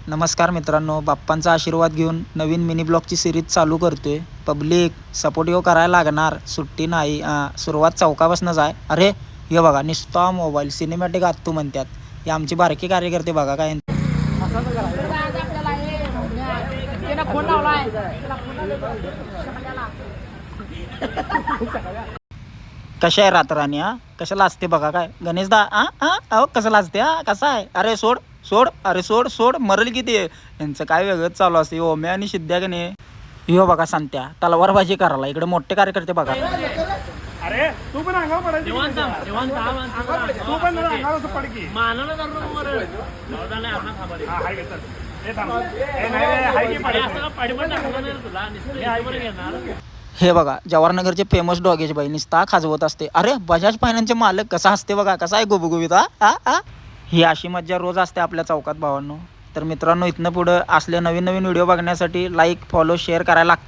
नमस्कार मित्रांनो, बाप्पांचा आशीर्वाद घेऊन नवीन मिनी ब्लॉगची सिरीज चालू करतोय. पब्लिक सपोर्टिव्ह करायला लागणार, सुट्टी नाही. सुरुवात चौकापासूनच आहे. अरे हे बघा, निस्ता मोबाईल सिनेमॅटिक आत्तू म्हणतात. हे आमची बारकी कार्यकर्ते बघा काय. कशा आहे रातराणी? कशा लाजते बघा काय गणेशदा. अहो कसं लाजते कसा आहे. अरे सोड सोड, अरे सोड सोड, मरल किती यांचं काय वेगळंच चालू असते. ओम्या आणि सिद्ध्या का नाही. हो बघा सांगत्या तलवारबाजी करायला. इकडे मोठे कार्यकर्ते बघा. अरे तू पण अंगावर पडायची तू पण अंगावर पडकी हे बघा जवाहरनगरचे फेमस डॉगेज बाई निस्ता खाजवत असते. अरे बजाज फायनान्सचे मालक कसा असते बघा, कसा आहे गुबगुबीत. ही अशी मज्जा रोज असते आपल्या चौकात भावांनो. तर मित्रांनो, इथनं पुढं असले नवीन नवीन व्हिडिओ बघण्यासाठी लाईक फॉलो शेअर करायला लागतं.